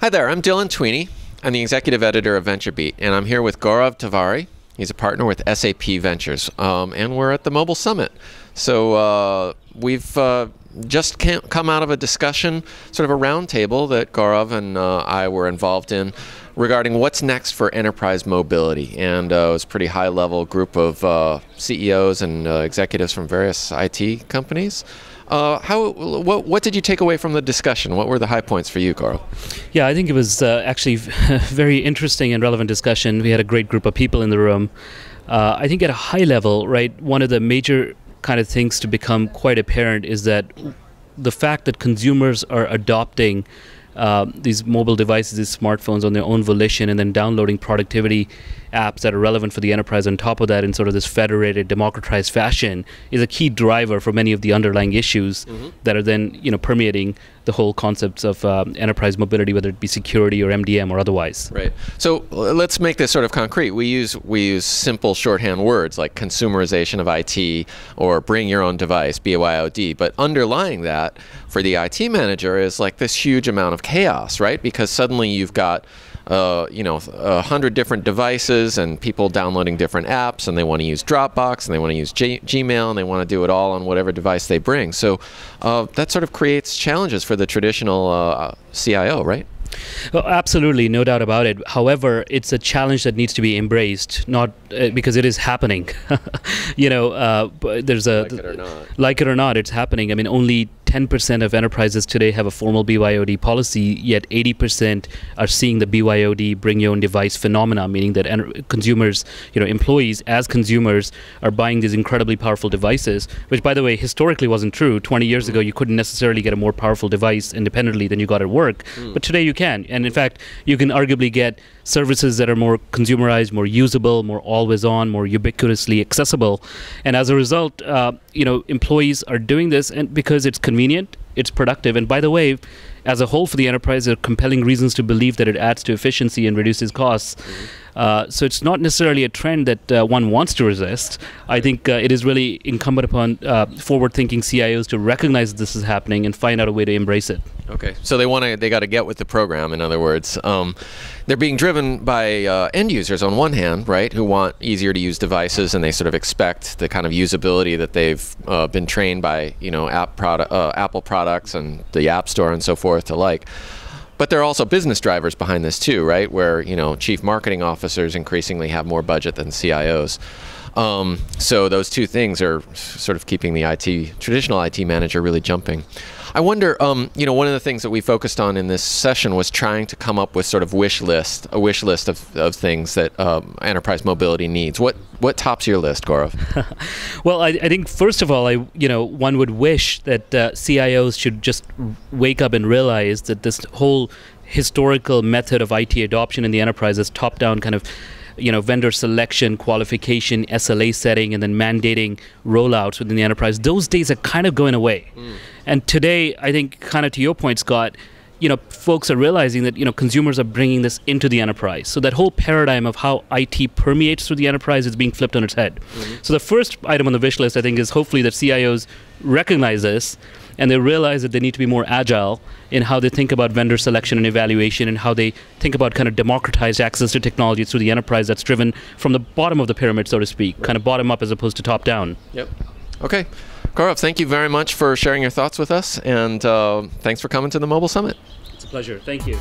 Hi there, I'm Dylan Tweeney. I'm the executive editor of VentureBeat, and I'm here with Gaurav Tewari. He's a partner with SAP Ventures, and we're at the Mobile Summit. So we've just come out of a discussion, sort of a roundtable that Gaurav and I were involved in regarding what's next for enterprise mobility. And it was a pretty high-level group of CEOs and executives from various IT companies. What did you take away from the discussion? What were the high points for you, Gaurav? Yeah, I think it was actually a very interesting and relevant discussion. We had a great group of people in the room. I think at a high level, right, one of the major kind of things to become quite apparent is that the fact that consumers are adopting these mobile devices, these smartphones on their own volition, and then downloading productivity apps that are relevant for the enterprise on top of that in sort of this federated, democratized fashion is a key driver for many of the underlying issues that are then, permeating the whole concepts of enterprise mobility, whether it be security or MDM or otherwise. Right. So let's make this sort of concrete. We use simple shorthand words like consumerization of IT or bring your own device, BYOD. But underlying that for the IT manager is like this huge amount of chaos, right? Because suddenly you've got 100 different devices and people downloading different apps, and they want to use Dropbox and they want to use Gmail, and they want to do it all on whatever device they bring. So that sort of creates challenges for the traditional CIO, right? Well, absolutely, no doubt about it. However, it's a challenge that needs to be embraced, not because it is happening. There's a like it or not, it's happening. I mean, only 10% of enterprises today have a formal BYOD policy, yet 80% are seeing the BYOD bring your own device phenomena, meaning that consumers, employees as consumers are buying these incredibly powerful devices, which by the way, historically wasn't true. 20 years ago, you couldn't necessarily get a more powerful device independently than you got at work, but today you can. And in fact, you can arguably get services that are more consumerized, more usable, more always on, more ubiquitously accessible. And as a result, employees are doing this and because it's convenient, it's productive. And by the way, as a whole for the enterprise, there are compelling reasons to believe that it adds to efficiency and reduces costs. So it's not necessarily a trend that one wants to resist. I think it is really incumbent upon forward-thinking CIOs to recognize that this is happening and find out a way to embrace it. Okay, so they got to get with the program. In other words, they're being driven by end users on one hand, right, who want easier to use devices, and they sort of expect the kind of usability that they've been trained by, Apple products and the App Store and so forth to like. But there are also business drivers behind this too, right? Where chief marketing officers increasingly have more budget than CIOs. So those two things are sort of keeping the traditional IT manager really jumping. I wonder, one of the things that we focused on in this session was trying to come up with sort of a wish list of things that enterprise mobility needs. What tops your list, Gaurav? Well, I think first of all, one would wish that CIOs should just wake up and realize that this whole historical method of IT adoption in the enterprise is top-down kind of vendor selection, qualification, SLA setting, and then mandating rollouts within the enterprise. Those days are kind of going away. And today, I think, kind of to your point, Scott, folks are realizing that, consumers are bringing this into the enterprise. So that whole paradigm of how IT permeates through the enterprise is being flipped on its head. So the first item on the wish list, I think, is hopefully that CIOs recognize this and they realize that they need to be more agile in how they think about vendor selection and evaluation and how they think about kind of democratized access to technology through the enterprise that's driven from the bottom of the pyramid, so to speak, kind of bottom up as opposed to top down. Yep. Okay. Gaurav, thank you very much for sharing your thoughts with us, and thanks for coming to the Mobile Summit. It's a pleasure. Thank you.